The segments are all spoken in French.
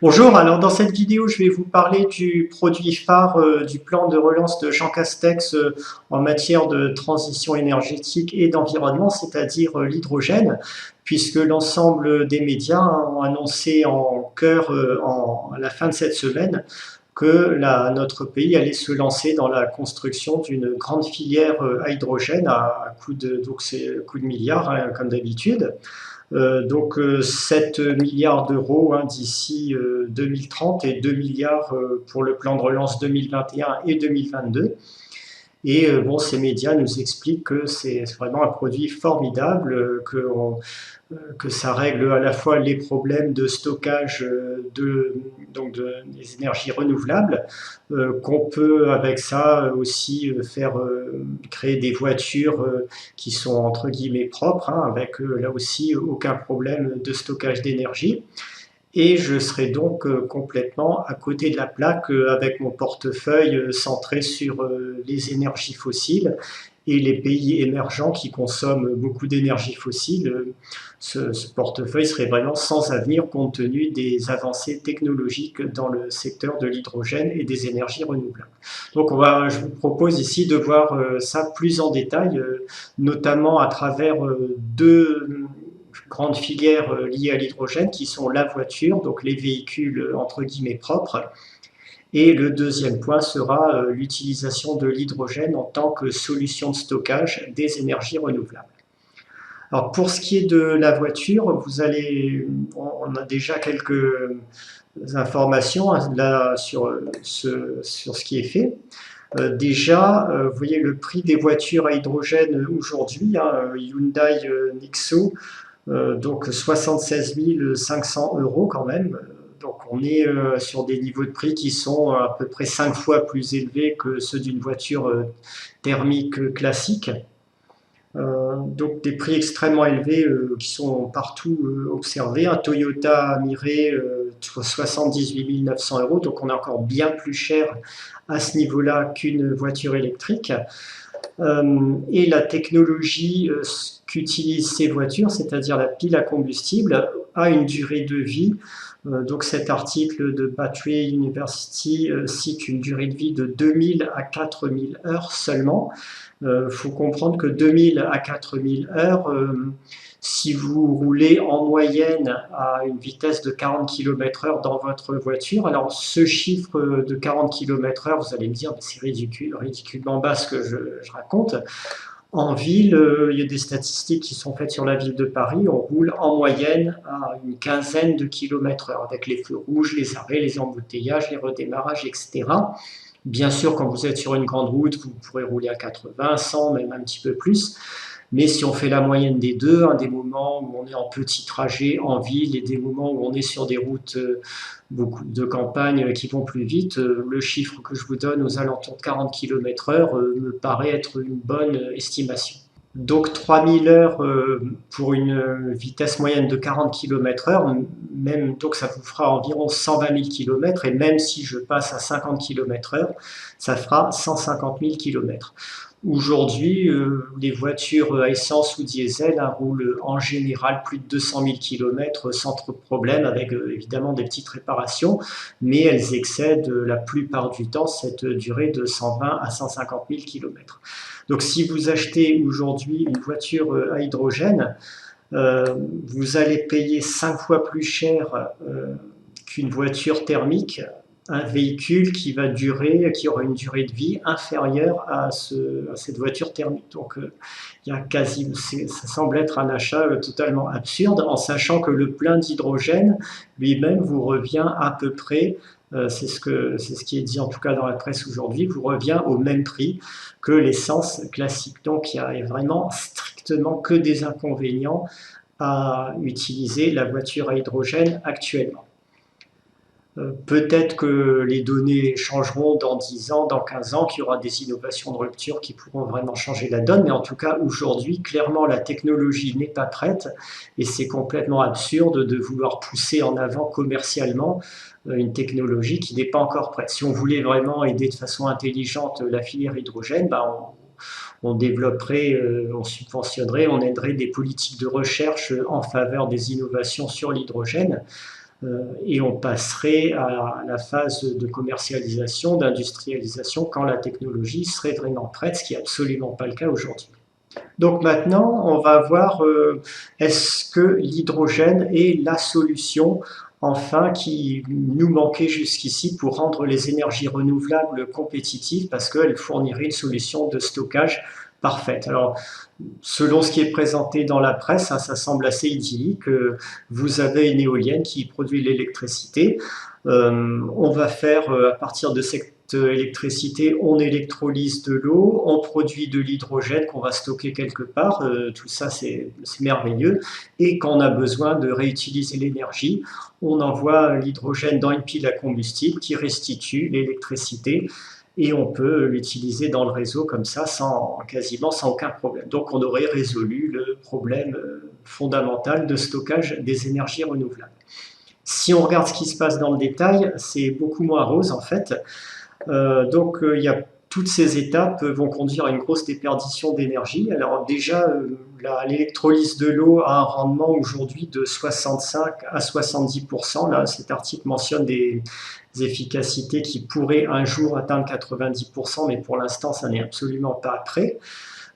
Bonjour, alors dans cette vidéo, je vais vous parler du produit phare du plan de relance de Jean Castex en matière de transition énergétique et d'environnement, c'est-à-dire l'hydrogène, puisque l'ensemble des médias ont annoncé en chœur à la fin de cette semaine que notre pays allait se lancer dans la construction d'une grande filière à hydrogène à coût donc c'est coût de milliards, hein, comme d'habitude. Donc 7 milliards d'euros d'ici 2030 et 2 milliards pour le plan de relance 2021 et 2022. Et bon, ces médias nous expliquent que c'est vraiment un produit formidable, que ça règle à la fois les problèmes de stockage des énergies renouvelables, qu'on peut avec ça aussi créer des voitures qui sont entre guillemets propres, hein, avec là aussi aucun problème de stockage d'énergie. Et je serai donc complètement à côté de la plaque avec mon portefeuille centré sur les énergies fossiles et les pays émergents qui consomment beaucoup d'énergie fossile. Ce portefeuille serait vraiment sans avenir compte tenu des avancées technologiques dans le secteur de l'hydrogène et des énergies renouvelables. Donc je vous propose ici de voir ça plus en détail, notamment à travers deux grandes filières liées à l'hydrogène qui sont la voiture, donc les véhicules entre guillemets propres, et le deuxième point sera l'utilisation de l'hydrogène en tant que solution de stockage des énergies renouvelables. Alors pour ce qui est de la voiture, on a déjà quelques informations là sur ce qui est fait. Déjà, vous voyez le prix des voitures à hydrogène aujourd'hui, hein, Hyundai Nexo, donc 76 500 euros quand même. Donc on est sur des niveaux de prix qui sont à peu près 5 fois plus élevés que ceux d'une voiture thermique classique. Donc des prix extrêmement élevés qui sont partout observés. Un Toyota Mirai 78 900 euros, donc on est encore bien plus cher à ce niveau-là qu'une voiture électrique. Et la technologie qu'utilisent ces voitures, c'est-à-dire la pile à combustible, a une durée de vie. Donc cet article de Battery University cite une durée de vie de 2000 à 4000 heures seulement. Il faut comprendre que 2000 à 4000 heures, si vous roulez en moyenne à une vitesse de 40 km/h dans votre voiture, alors ce chiffre de 40 km/h, vous allez me dire, c'est ridiculement bas ce que je raconte. En ville, il y a des statistiques qui sont faites sur la ville de Paris, on roule en moyenne à une quinzaine de km/h, avec les feux rouges, les arrêts, les embouteillages, les redémarrages, etc. Bien sûr, quand vous êtes sur une grande route, vous pourrez rouler à 80, 100, même un petit peu plus. Mais si on fait la moyenne des deux, des moments où on est en petit trajet en ville et des moments où on est sur des routes beaucoup de campagne qui vont plus vite, le chiffre que je vous donne aux alentours de 40 km/h me paraît être une bonne estimation. Donc 3000 heures pour une vitesse moyenne de 40 km/h, même, donc ça vous fera environ 120 000 km, et même si je passe à 50 km/h, ça fera 150 000 km. Aujourd'hui, les voitures à essence ou diesel roulent en général plus de 200 000 km sans trop de problèmes, avec évidemment des petites réparations, mais elles excèdent la plupart du temps cette durée de 120 à 150 000 km. Donc si vous achetez aujourd'hui une voiture à hydrogène, vous allez payer 5 fois plus cher qu'une voiture thermique, un véhicule qui aura une durée de vie inférieure à cette voiture thermique. Donc ça semble être un achat totalement absurde, en sachant que le plein d'hydrogène lui-même vous revient à peu près, c'est ce qui est dit en tout cas dans la presse aujourd'hui, vous revient au même prix que l'essence classique. Donc il n'y a vraiment strictement que des inconvénients à utiliser la voiture à hydrogène actuellement. Peut-être que les données changeront dans 10 ans, dans 15 ans, qu'il y aura des innovations de rupture qui pourront vraiment changer la donne, mais en tout cas aujourd'hui, clairement la technologie n'est pas prête et c'est complètement absurde de vouloir pousser en avant commercialement une technologie qui n'est pas encore prête. Si on voulait vraiment aider de façon intelligente la filière hydrogène, on développerait, on subventionnerait, on aiderait des politiques de recherche en faveur des innovations sur l'hydrogène. et on passerait à la phase de commercialisation, d'industrialisation, quand la technologie serait vraiment prête, ce qui n'est absolument pas le cas aujourd'hui. Donc maintenant, on va voir est-ce que l'hydrogène est la solution enfin qui nous manquait jusqu'ici pour rendre les énergies renouvelables compétitives parce qu'elles fourniraient une solution de stockage parfaite. Alors, selon ce qui est présenté dans la presse, hein, ça semble assez idyllique. Vous avez une éolienne qui produit l'électricité. On va faire, à partir de cette électricité, on électrolyse de l'eau, on produit de l'hydrogène qu'on va stocker quelque part. Tout ça, c'est merveilleux. Et quand on a besoin de réutiliser l'énergie, on envoie l'hydrogène dans une pile à combustible qui restitue l'électricité et on peut l'utiliser dans le réseau comme ça quasiment sans aucun problème. Donc on aurait résolu le problème fondamental de stockage des énergies renouvelables. Si on regarde ce qui se passe dans le détail, c'est beaucoup moins rose en fait. Il y a toutes ces étapes vont conduire à une grosse déperdition d'énergie. Alors déjà, l'électrolyse de l'eau a un rendement aujourd'hui de 65 à 70%. Là, cet article mentionne des efficacités qui pourraient un jour atteindre 90%, mais pour l'instant, ça n'est absolument pas prêt.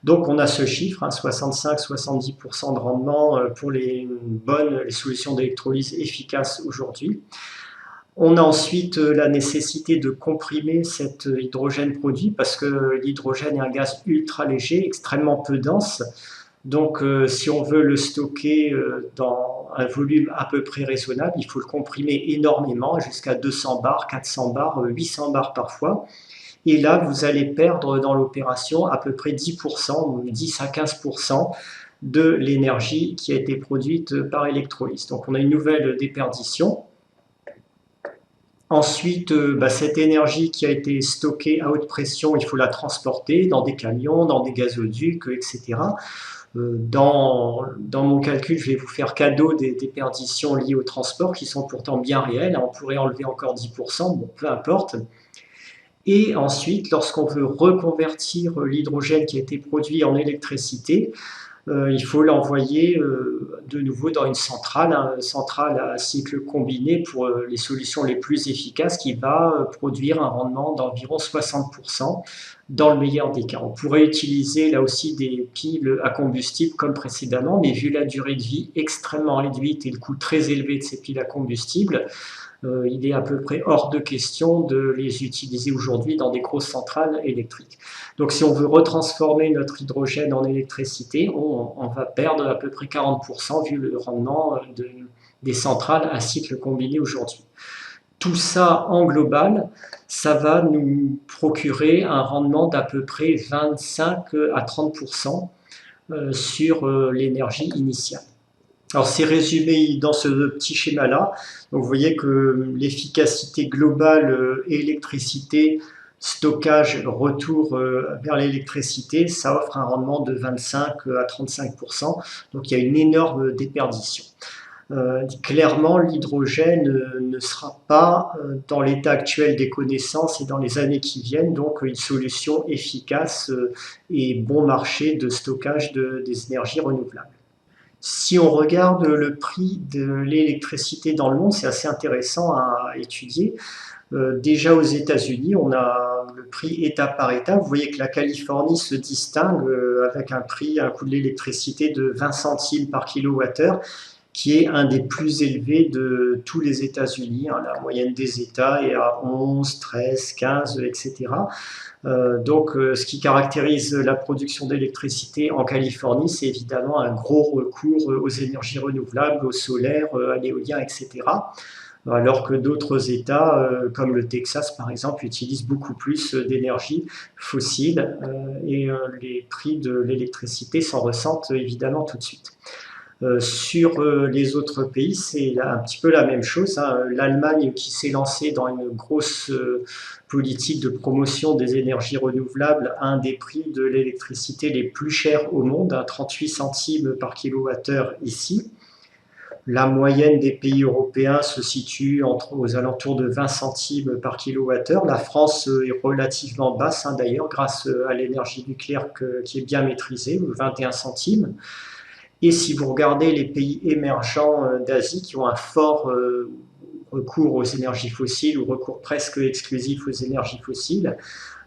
Donc on a ce chiffre, hein, 65-70% de rendement pour les solutions d'électrolyse efficaces aujourd'hui. On a ensuite la nécessité de comprimer cet hydrogène produit parce que l'hydrogène est un gaz ultra léger, extrêmement peu dense. Donc si on veut le stocker dans un volume à peu près raisonnable, il faut le comprimer énormément, jusqu'à 200 bars, 400 bars, 800 bars parfois. Et là, vous allez perdre dans l'opération à peu près 10%, 10 à 15% de l'énergie qui a été produite par électrolyse. Donc on a une nouvelle déperdition. Ensuite, cette énergie qui a été stockée à haute pression, il faut la transporter dans des camions, dans des gazoducs, etc. Dans mon calcul, je vais vous faire cadeau des déperditions liées au transport qui sont pourtant bien réelles. On pourrait enlever encore 10%, bon, peu importe. Et ensuite, lorsqu'on veut reconvertir l'hydrogène qui a été produit en électricité, il faut l'envoyer de nouveau dans une centrale à cycle combiné pour les solutions les plus efficaces qui va produire un rendement d'environ 60% dans le meilleur des cas. On pourrait utiliser là aussi des piles à combustible comme précédemment, mais vu la durée de vie extrêmement réduite et le coût très élevé de ces piles à combustible, il est à peu près hors de question de les utiliser aujourd'hui dans des grosses centrales électriques. Donc si on veut retransformer notre hydrogène en électricité, on va perdre à peu près 40% vu le rendement des centrales à cycle combiné aujourd'hui. Tout ça en global, ça va nous procurer un rendement d'à peu près 25 à 30% sur l'énergie initiale. Alors c'est résumé dans ce petit schéma-là. Donc vous voyez que l'efficacité globale électricité, stockage, retour vers l'électricité, ça offre un rendement de 25 à 35%. Donc il y a une énorme déperdition. Clairement, l'hydrogène ne sera pas dans l'état actuel des connaissances et dans les années qui viennent, donc une solution efficace et bon marché de stockage des énergies renouvelables. Si on regarde le prix de l'électricité dans le monde, c'est assez intéressant à étudier. Déjà aux États-Unis, on a le prix État par État. Vous voyez que la Californie se distingue avec un coût de l'électricité de 20 centimes par kilowattheure, qui est un des plus élevés de tous les États-Unis. La moyenne des États est à 11, 13, 15, etc. Ce qui caractérise la production d'électricité en Californie, c'est évidemment un gros recours aux énergies renouvelables, au solaire, à l'éolien, etc. Alors que d'autres États, comme le Texas par exemple, utilisent beaucoup plus d'énergie fossile et les prix de l'électricité s'en ressentent évidemment tout de suite. Sur les autres pays, c'est un petit peu la même chose. L'Allemagne qui s'est lancée dans une grosse politique de promotion des énergies renouvelables a un des prix de l'électricité les plus chers au monde, à 38 centimes par kilowattheure ici. La moyenne des pays européens se situe aux alentours de 20 centimes par kilowattheure. La France est relativement basse d'ailleurs grâce à l'énergie nucléaire qui est bien maîtrisée, 21 centimes. Et si vous regardez les pays émergents d'Asie qui ont un fort recours aux énergies fossiles ou recours presque exclusif aux énergies fossiles.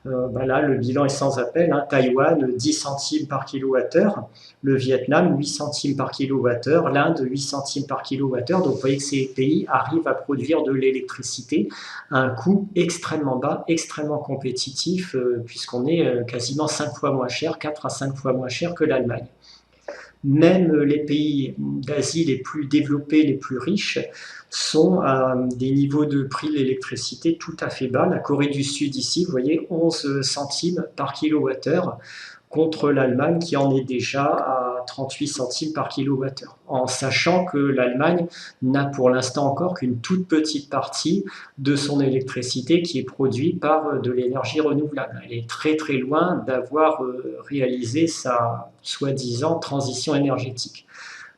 Là, le bilan est sans appel. Taïwan, 10 centimes par kilowattheure. Le Vietnam, 8 centimes par kilowattheure. L'Inde, 8 centimes par kilowattheure. Donc, vous voyez que ces pays arrivent à produire de l'électricité à un coût extrêmement bas, extrêmement compétitif, puisqu'on est quasiment 5 fois moins cher, 4 à 5 fois moins cher que l'Allemagne. Même les pays d'Asie les plus développés, les plus riches, sont à des niveaux de prix de l'électricité tout à fait bas. La Corée du Sud ici, vous voyez, 11 centimes par kilowattheure contre l'Allemagne qui en est déjà à 38 centimes par kilowattheure, en sachant que l'Allemagne n'a pour l'instant encore qu'une toute petite partie de son électricité qui est produite par de l'énergie renouvelable. Elle est très très loin d'avoir réalisé sa soi-disant transition énergétique.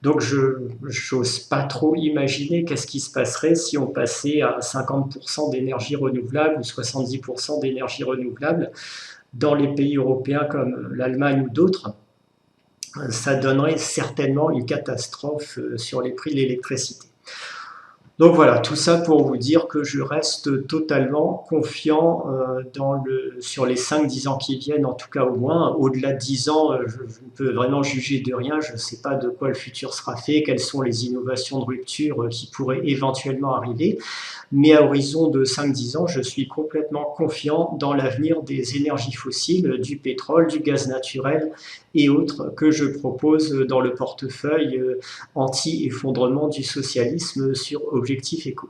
Donc je n'ose pas trop imaginer qu'est-ce qui se passerait si on passait à 50% d'énergie renouvelable ou 70% d'énergie renouvelable dans les pays européens comme l'Allemagne ou d'autres. Ça donnerait certainement une catastrophe sur les prix de l'électricité. Donc voilà, tout ça pour vous dire que je reste totalement confiant sur les 5-10 ans qui viennent, en tout cas au moins. Au-delà de 10 ans, je ne peux vraiment juger de rien. Je ne sais pas de quoi le futur sera fait, quelles sont les innovations de rupture qui pourraient éventuellement arriver. Mais à horizon de 5-10 ans, je suis complètement confiant dans l'avenir des énergies fossiles, du pétrole, du gaz naturel et autres que je propose dans le portefeuille anti-effondrement du socialisme sur Objectif Éco.